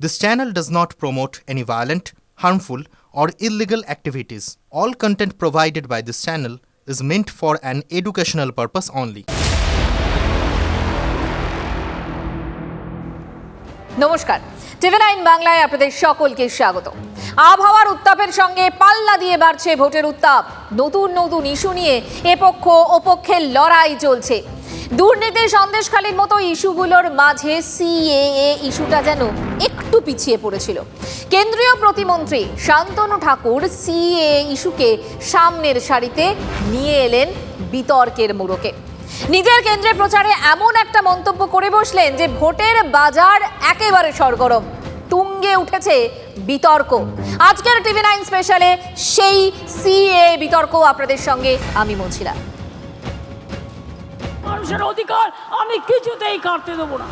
This channel does not promote any violent, harmful, or illegal activities. All content provided by this channel is meant for an educational purpose only. নমস্কার, টিভি9 বাংলায় আপনাদের সকলকে স্বাগত। আবহাওয়ার উত্তাপের সঙ্গে পাল্লা দিয়ে বাড়ছে ভোটের উত্তাপ। নতুন নতুন ইস্যু নিয়ে এপক্ষ ওপক্ষের লড়াই চলছে। দুর্নীতি সন্দেশখালীর মতো ইস্যুগুলোর মাঝে সিএএ ইস্যুটা যেন একটু পিছিয়ে পড়েছিল। কেন্দ্রীয় প্রতিমন্ত্রী শান্তনু ঠাকুর সিএএ ইস্যুকে সামনের সারিতে নিয়ে এলেন বিতর্কের মোড়কে। নিজের কেন্দ্রে প্রচারে এমন একটা মন্তব্য করে বসলেন যে ভোটের বাজার একেবারে সরগরম, তুঙ্গে উঠেছে বিতর্ক। আজকের টিভি9 স্পেশালে সেই সিএএ বিতর্ক আপনাদের সঙ্গে আমি মঞ্জিলা। মানুষের অধিকার আমি কিছুতেই কাটতে দেবো না।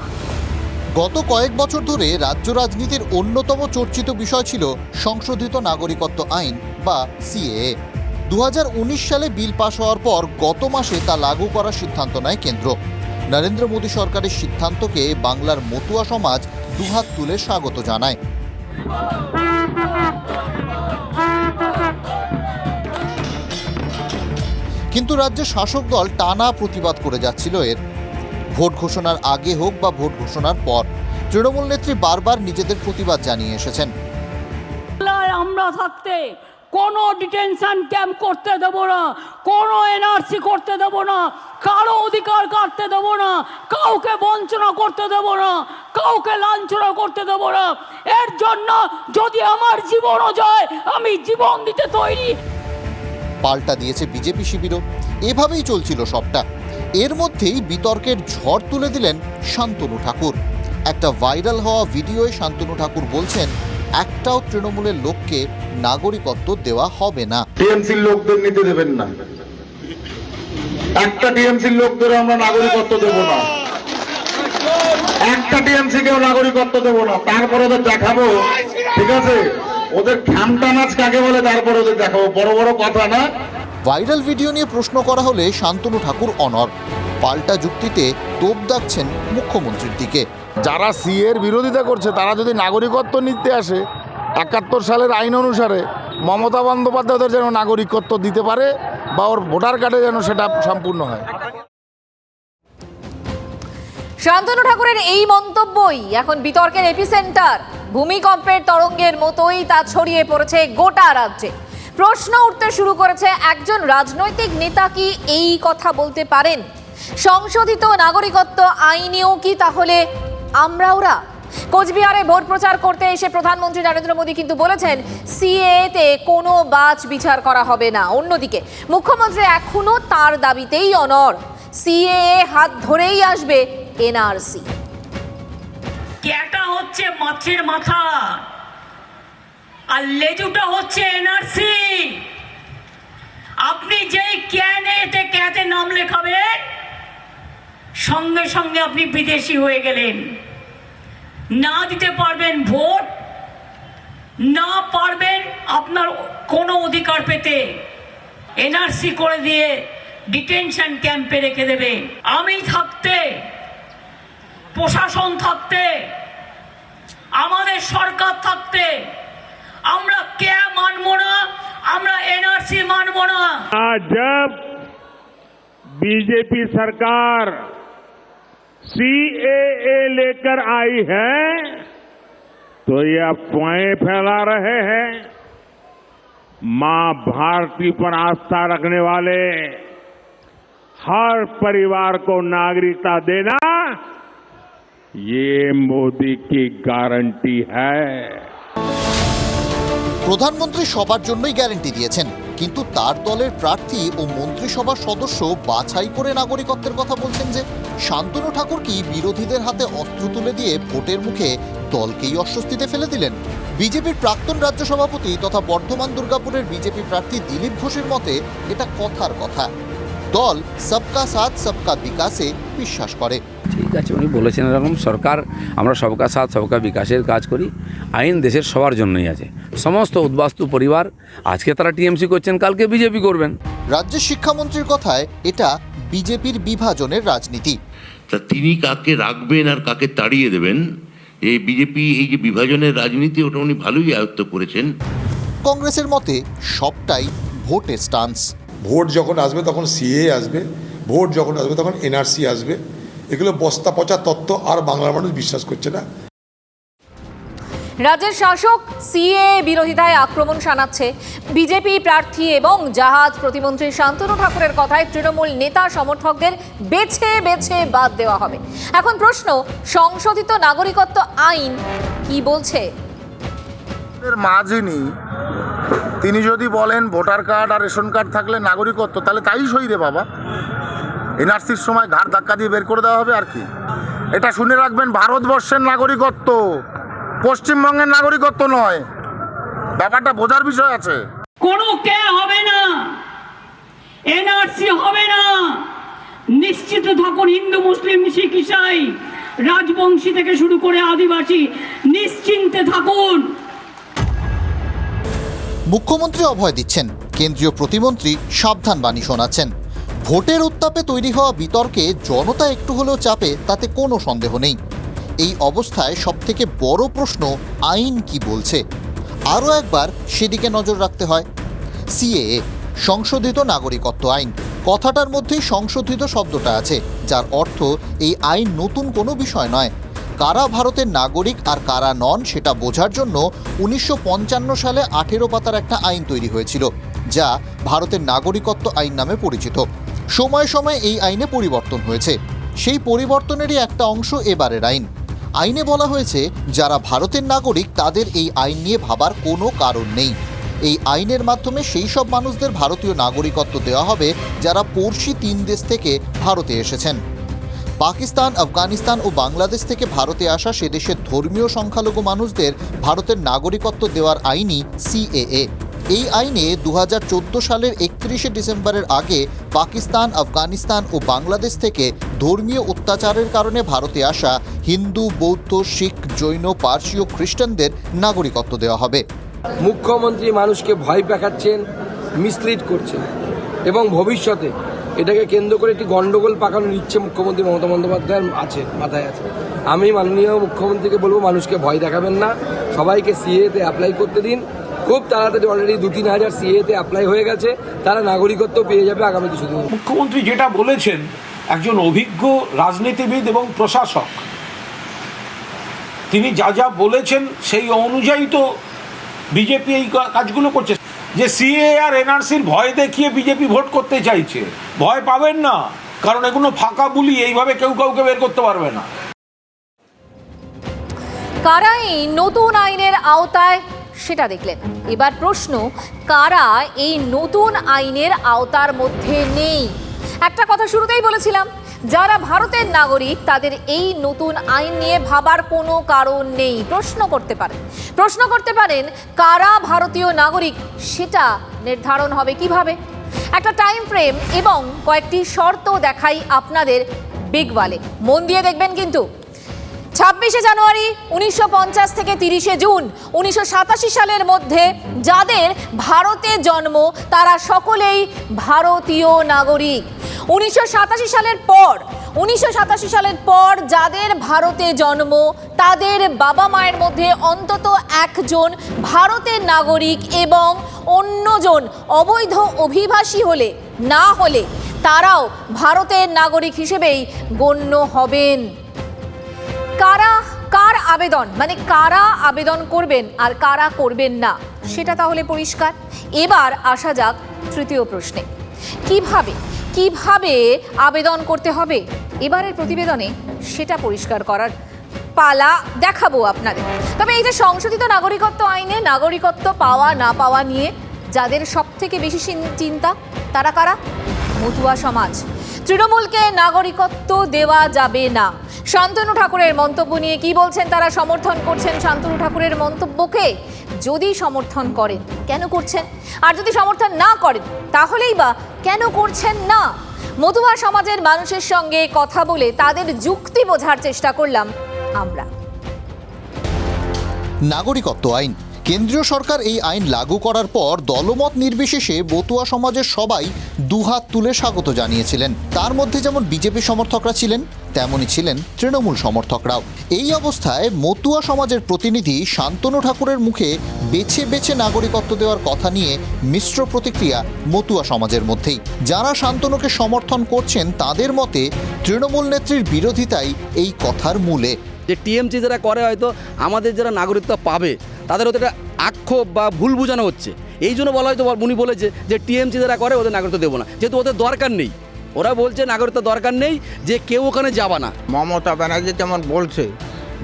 গত কয়েক বছর ধরে রাজ্য রাজনীতির অন্যতম চর্চিত বিষয় ছিল সংশোধিত নাগরিকত্ব আইন বা সিএএ। 2019 সালে বিল পাশ হওয়ার পর গত মাসে তা লাগু করার সিদ্ধান্ত নেয় কেন্দ্র। নরেন্দ্র মোদী সরকারের সিদ্ধান্তকে বাংলার মতুয়া সমাজ দুহাত তুলে স্বাগত জানায়। কিন্তু রাজ্যের শাসক দল টানা প্রতিবাদ করে যাচ্ছিল এর। ভোট ঘোষণার আগে হোক বা ভোট ঘোষণার পর তৃণমূল নেত্রী বারবার নিজেদের প্রতিবাদ জানিয়ে এসেছেন। আমরা থাকতে কোনো ডিটেনশন ক্যাম্প করতে দেব না, কোনো এনআরসি করতে দেব না, কারো অধিকার কাটতে দেব না, কাউকে বঞ্চনা করতে দেব না, কাউকে লাঞ্ছনা করতে দেব না। এর জন্য যদি আমার জীবনও যায় আমি জীবন দিতে তৈরি। পাল্টা দিয়েছে বিজেপি শিবিরও। এভাবেই চলছিল সবটা। এর মধ্যেই বিতর্কের ঝড় তুলে দিলেন শান্তনু ঠাকুর। একটা ভাইরাল হওয়া ভিডিওয়ে শান্তনু ঠাকুর বলছেন, একটাও তৃণমূলের লোককে নাগরিকত্ব দেওয়া হবে না। টিএমসির লোকদের নিতে দেবেন না, একটা টিএমসির লোকদের আমরা নাগরিকত্ব দেব না, একটা টিএমসি কেও নাগরিকত্ব দেব না। তারপরে ওদের দেখাবো, ঠিক আছে, ওদের ঘামটা নাচ কাকে বলে, তারপরে ওদের দেখাবো। বড় বড় কথা না। ভাইরাল ভিডিও নিয়ে প্রশ্ন করা হলে শান্তনু ঠাকুর অনড়। পাল্টা যুক্তিতে তোপ দাগছেন মুখ্যমন্ত্রীর দিকে। যারা সিএর বিরোধিতা করছে তারা যদি নাগরিকত্ব নিতে আসে 71 সালের আইন অনুসারে মমতা বন্দ্যোপাধ্যায় ওদের যেন নাগরিকত্ব দিতে পারে বা ওর ভোটার কার্ডে যেন সেটা সম্পূর্ণ হয়। শান্তনু ঠাকুরের এই মন্তব্যই এখন বিতর্কের এপিসেন্টার। ভূমিকম্পের তরঙ্গের মতোই তা ছড়িয়ে পড়েছে গোটা রাজ্যে। প্রশ্ন উঠতে শুরু করেছে, একজন রাজনৈতিক নেতা কি এই কথা বলতে পারেন? সংশোধিত নাগরিকত্ব আইনেও কি তাহলে ওরা? কোচবিহারে ভোট প্রচার করতে এসে প্রধানমন্ত্রী নরেন্দ্র মোদী কিন্তু বলেছেন সিএতে কোনো বাছ বিচার করা হবে না। অন্যদিকে মুখ্যমন্ত্রী এখনো তার দাবিতেই অনড়। সিএএ হাত ধরেই আসবে এনআরসি। ক্যাটা হচ্ছে মাছের মাথা আর লেজুটা হচ্ছে এনআরসি। আপনি যেই ক্যানেতে ক্যাতে নাম লেখাবেন সঙ্গে সঙ্গে আপনি বিদেশি হয়ে গেলেন। না দিতে পারবেন ভোট, না পারবেন আপনার কোনো অধিকার পেতে, এনআরসি করে দিয়ে ডিটেনশন ক্যাম্পে রেখে দেবে। আমি থাকতে, প্রশাসন থাকতে, আমাদের সরকার থাকতে আমরা কে মানবো না, আমরা এনআরসি মানবো না। आज जब बीजेपी सरकार सीएए लेकर आई है तो ये अफवाहें फैला रहे हैं। मां भारती पर आस्था रखने वाले हर परिवार को नागरिकता देना ये मोदी की गारंटी है। প্রধানমন্ত্রী সবার জন্যই গ্যারান্টি দিয়েছেন, কিন্তু তার দলের প্রার্থী ও মন্ত্রিসভার সদস্য বাছাই করে নাগরিকত্বের কথা বলছেন যে। শান্তনু ঠাকুর কি বিরোধীদের হাতে অস্ত্র তুলে দিয়ে ভোটের মুখে দলকেই অস্বস্তিতে ফেলে দিলেন? বিজেপির প্রাক্তন রাজ্য সভাপতি তথা বর্ধমান দুর্গাপুরের বিজেপি প্রার্থী দিলীপ ঘোষের মতে এটা কথার কথা। দল সবকা সাথ সবকা বিকাশে বিশ্বাস করে। ঠিক আছে, উনি বলেছেন এরকম, সরকার আমরা সবকা সাথ সবকা বিকাশের কাজ করি। আইন দেশের সবার জন্যই আছে। সমস্ত উদ্বাস্তু পরিবার আজকে তারা টিএমসি করছেন, কালকে বিজেপি করবেন। রাজ্যের শিক্ষামন্ত্রীর কথায় এটা বিজেপির বিভাজনের রাজনীতি। তা তিনি কাকে রাখবেন আর কাকে তাড়িয়ে দেবেন এই বিজেপি এই যে বিভাজনের রাজনীতি, ওটা উনি ভালোই আয়ত্ত করেছেন। কংগ্রেসের মতে সবটাই ভোটের স্টান্স। ভোট যখন আসবে তখন সিএ আসবে, ভোট যখন আসবে তখন এনআরসি আসবে। এগুলো বস্তা পচা তত্ত্ব, আর বাংলার মানুষ বিশ্বাস করছে না। রাজ্যের শাসক সিএ বিরোধিতায় আক্রমণ শানাচ্ছে বিজেপি প্রার্থী এবং জাহাজ প্রতিমন্ত্রী শান্তনু ঠাকুরের কথায় তৃণমূল নেতা সমর্থকদের বেছে বেছে বাদ দেওয়া হবে। এখন প্রশ্ন, সংশোধিত নাগরিকত্ব আইন কি বলছে? মাঝিনি তিনি যদি বলেন ভোটার কার্ড আর রেশন কার্ড থাকলে নাগরিকত্ব, তাহলে তাই সই রে বাবা। এনআরসির সময় ঘাড় ধাক্কা দিয়ে বের করে দেওয়া হবে আর কি। এটা শুনে রাখবেন, ভারতবর্ষের নাগরিকত্ব, পশ্চিমবঙ্গের নাগরিকত্ব নয়। ব্যাপারটা বোঝার বিষয় আছে। কোনো কে হবে না, এনআরসি হবে না। নিশ্চিত থাকুন, হিন্দু মুসলিম শিখ ইসাই রাজবংশী থেকে শুরু করে আদিবাসী নিশ্চিন্তে থাকুন। মুখ্যমন্ত্রী অভয় দিচ্ছেন, কেন্দ্রীয় প্রতিমন্ত্রী সাবধান বাণী শোনাচ্ছেন। ভোটের উত্তাপে তৈরি হওয়া বিতর্কে জনতা একটু হলেও চাপে, তাতে কোনো সন্দেহ নেই। এই অবস্থায় সবথেকে বড় প্রশ্ন, আইন কি বলছে। আরও একবার সেদিকে নজর রাখতে হয়। সিএএ, সংশোধিত নাগরিকত্ব আইন, কথাটার মধ্যেই সংশোধিত শব্দটা আছে, যার অর্থ এই আইন নতুন কোনো বিষয় নয়। কারা ভারতের নাগরিক আর কারা নন সেটা বোঝার জন্য 1955 সালে 18 পাতার একটা আইন তৈরি হয়েছিল, যা ভারতের নাগরিকত্ব আইন নামে পরিচিত। সময়ে সময়ে এই আইনে পরিবর্তন হয়েছে। সেই পরিবর্তনেরই একটা অংশ এবারের আইন। আইনে বলা হয়েছে, যারা ভারতের নাগরিক তাদের এই আইন নিয়ে ভাবার কোনো কারণ নেই। এই আইনের মাধ্যমে সেই সব মানুষদের ভারতীয় নাগরিকত্ব দেওয়া হবে যারা পড়শি 3 দেশ থেকে ভারতে এসেছেন। পাকিস্তান, আফগানিস্তান ও বাংলাদেশ থেকে ভারতে আসা সে দেশের ধর্মীয় সংখ্যালঘু মানুষদের ভারতের নাগরিকত্ব দেওয়ার আইনই সিএএ। এই আইনে 2014 সালের 31শে ডিসেম্বরের আগে পাকিস্তান, আফগানিস্তান ও বাংলাদেশ থেকে ধর্মীয় অত্যাচারের কারণে ভারতে আসা হিন্দু, বৌদ্ধ, শিখ, জৈন, পার্সি ও খ্রিস্টানদের নাগরিকত্ব দেওয়া হবে। মুখ্যমন্ত্রী মানুষকে ভয় দেখাচ্ছেন, মিসলিড করছেন এবং ভবিষ্যতে এটাকে কেন্দ্র করে একটি গন্ডগোল পাকানোর ইচ্ছে মুখ্যমন্ত্রী মমতা বন্দ্যোপাধ্যায়ের মাথায় আছে। আমি মাননীয় মুখ্যমন্ত্রীকে বলবো, মানুষকে ভয় দেখাবেন না, সবাইকে সিএতে অ্যাপ্লাই করতে দিন। খুব তাড়াতাড়ি অলরেডি 2-3 হাজার সিএতে অ্যাপ্লাই হয়ে গেছে, তারা নাগরিকত্ব পেয়ে যাবে আগামী কিছুদিন। মুখ্যমন্ত্রী যেটা বলেছেন, একজন অভিজ্ঞ রাজনীতিবিদ এবং প্রশাসক, তিনি যা যা বলেছেন সেই অনুযায়ী তো বিজেপি এই কাজগুলো করছে। যে সিএ আর এনআরসির ভয় দেখিয়ে বিজেপি ভোট করতে চাইছে, ভয় পাবেন না, কারণ এগুলো ফাঁকা বুলি, এইভাবে কেউ কাউকে বের করতে পারবে না। কারাই নতুন আইনের আওতায় সেটা দেখলেন। এবার প্রশ্ন, কারা এই নতুন আইনের আওতার মধ্যে নেই? একটা কথা শুরুতেই বলেছিলাম, যারা ভারতের নাগরিক তাদের এই নতুন আইন নিয়ে ভাবার কোনো কারণ নেই। প্রশ্ন করতে পারেন কারা ভারতীয় নাগরিক, সেটা নির্ধারণ হবে কিভাবে? একটা টাইম ফ্রেম এবং কয়েকটি শর্ত দেখাই আপনাদের বিগ ওয়ালে, মন দিয়ে দেখবেন কিন্তু। 26শে জানুয়ারি 1950 থেকে 30শে জুন 1987 সালের মধ্যে যাদের ভারতে জন্ম তারা সকলেই ভারতীয় নাগরিক। 1987 সালের পর যাদের ভারতে জন্ম তাদের বাবা মায়ের মধ্যে অন্তত একজন ভারতের নাগরিক এবং অন্যজন অবৈধ অভিবাসী না হলে তারাও ভারতের নাগরিক হিসেবেই গণ্য হবেন। কার আবেদন, মানে কারা আবেদন করবেন আর কারা করবেন না, সেটা তাহলে পরিষ্কার। এবার আসা যাক তৃতীয় প্রশ্নে, কিভাবে আবেদন করতে হবে। এবারের প্রতিবেদনে সেটা পরিষ্কার করার পালা দেখাবো আপনাদের। তবে এই যে সংশোধিত নাগরিকত্ব আইনে নাগরিকত্ব পাওয়া না পাওয়া নিয়ে যাদের সব থেকে বেশি চিন্তা, তারা কারা? মতুয়া সমাজ। তৃণমূলকে নাগরিকত্ব দেওয়া যাবে না। শান্তনু ঠাকুরের মন্তব্য নিয়ে কি বলছেন তারা? সমর্থন করছেন শান্তনু ঠাকুরের মন্তব্যকে? যদি সমর্থন করেন, কেন করছেন? আর যদি সমর্থন না করেন, তাহলেই বা কেন করছেন না? মতুয়া সমাজের মানুষের সঙ্গে কথা বলে তাদের যুক্তি বোঝার চেষ্টা করলাম আমরা। নাগরিকত্ব আইন কেন্দ্রীয় সরকার এই আইন লাগু করার পর দলমত নির্বিশেষে মতুয়া সমাজের সবাই দুহাত তুলে স্বাগত জানিয়েছিলেন। তার মধ্যে যেমন বিজেপি সমর্থকরা ছিলেন, তেমনই ছিলেন তৃণমূল সমর্থকরাও। এই অবস্থায় মতুয়া সমাজের প্রতিনিধি শান্তনু ঠাকুরের মুখে বেছে বেছে নাগরিকত্ব দেওয়ার কথা নিয়ে মিশ্র প্রতিক্রিয়া মতুয়া সমাজের মধ্যেই। যারা শান্তনুকে সমর্থন করছেন তাদের মতে তৃণমূল নেত্রীর বিরোধিতাই এই কথার মূলে। যে টিএমসি যারা করে হয়তো আমাদের যারা নাগরিকত্ব পাবে তাদের ওদের একটা আক্ষেপ বা ভুল বোঝানো হচ্ছে, এই জন্য বলা হয়তো উনি বলেছে যে টিএমসি যারা করে ওদের নাগরিকত্ব দেবো না, যেহেতু ওদের দরকার নেই। ওরা বলছে নাগরিকত্ব দরকার নেই, যে কেউ ওখানে যাবে না। মমতা ব্যানার্জি যেমন বলছে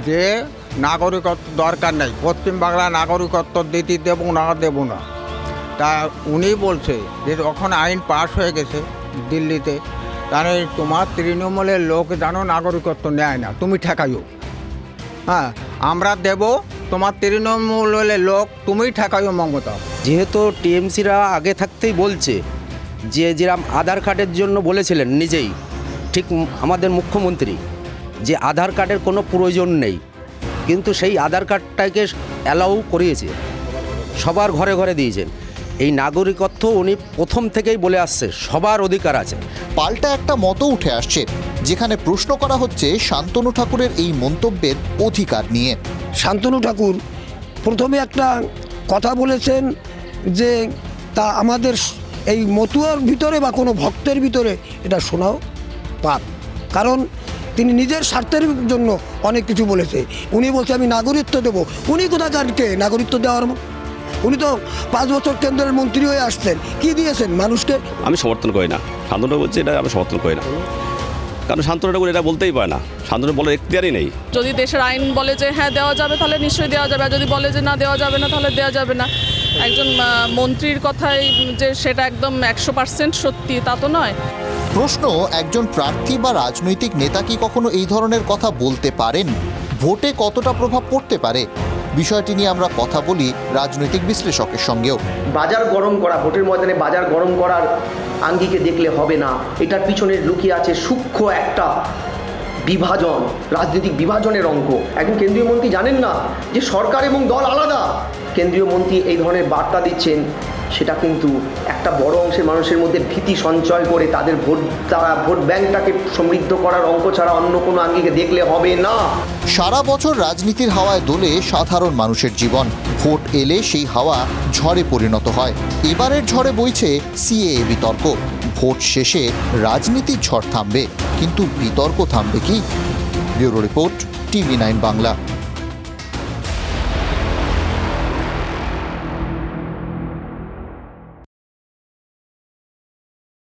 যে নাগরিকত্ব দরকার নেই, পশ্চিমবাংলা নাগরিকত্ব দিতে দেবো না, তা উনি বলছে যে যখন আইন পাস হয়ে গেছে দিল্লিতে, তাহলে তোমার তৃণমূলের লোক জানো নাগরিকত্ব নেয় না, তুমি ঠেকাইও। হ্যাঁ, আমরা দেব, তোমার তৃণমূলের লোক তুমি ঠেকাইও মমতা। যেহেতু টিএমসিরা আগে থাকতেই বলছে যে যেরকম আধার কার্ডের জন্য বলেছিলেন নিজেই, ঠিক আমাদের মুখ্যমন্ত্রী, যে আধার কার্ডের কোনো প্রয়োজন নেই, কিন্তু সেই আধার কার্ডটাকে অ্যালাউ করিয়েছে, সবার ঘরে ঘরে দিয়েছেন। এই নাগরিকত্ব উনি প্রথম থেকেই বলে আসছে সবার অধিকার আছে। পাল্টা একটা মতো উঠে আসছে, যেখানে প্রশ্ন করা হচ্ছে শান্তনু ঠাকুরের এই মন্তব্যের অধিকার নিয়ে। শান্তনু ঠাকুর প্রথমে একটা কথা বলেছেন যে তা আমাদের এই মতুয়ার ভিতরে বা কোনো ভক্তের ভিতরে এটা শোনাও পাপ, কারণ তিনি নিজের স্বার্থের জন্য অনেক কিছু বলেছে। উনি বলছে আমি নাগরিকত্ব দেবো, উনি কোথাকারকে নাগরিকত্ব দেওয়ার? উনি তো 5 বছর কেন্দ্রের মন্ত্রী হয়ে আসছেন, কি দিয়েছেন মানুষকে? আমি সমর্থন করি না, শান্তনু বলছে এটা আমি সমর্থন করি না, কারণ শান্তনু ঠাকুর এটা বলতেই পারে না, শান্তনু বলার এখতিয়ারই নেই। যদি দেশের আইন বলে যে হ্যাঁ দেওয়া যাবে তাহলে নিশ্চয়ই দেওয়া যাবে, আর যদি বলে যে না দেওয়া যাবে না তাহলে দেওয়া যাবে না। একজন মন্ত্রীর কথাই যে সেটা একদম 100% সত্যি তা তো নয়। প্রশ্ন, একজন প্রার্থী বা রাজনৈতিক নেতা কি কখনো এই ধরনের কথা বলতে পারেন? ভোটে কতটা প্রভাব পড়তে পারে? বিষয়টি নিয়ে আমরা কথা বলি রাজনৈতিক বিশ্লেষকের সঙ্গেও। বাজার গরম করা, ভোটের ময়দানে বাজার গরম করার আঙ্গিকে দেখলে হবে না, এটার পিছনে লুকিয়ে আছে সূক্ষ্ম একটা বিভাজন, রাজনৈতিক বিভাজনের অঙ্ক। একজন কেন্দ্রীয় মন্ত্রী জানেন না যে সরকার এবং দল আলাদা? কেন্দ্রীয় মন্ত্রী এই ধরনের বার্তা দিচ্ছেন, সেটা কিন্তু একটা বড় অংশের মানুষের মধ্যে ভীতি সঞ্চয় করে তাদের ভোট ব্যাংকটাকে সমৃদ্ধ করার অঙ্ক ছাড়া অন্য কোনো আঙ্গিকে দেখলে হবে না। সারা বছর রাজনীতির হাওয়ায় দোলে সাধারণ মানুষের জীবন। ভোট এলে সেই হাওয়া ঝড়ে পরিণত হয়। এবারের ঝড়ে বইছে সিএএ বিতর্ক। ভোট শেষে রাজনীতির ঝড় থামবে, কিন্তু বিতর্ক থামবে কি? Bureau report, TV9 Bangla.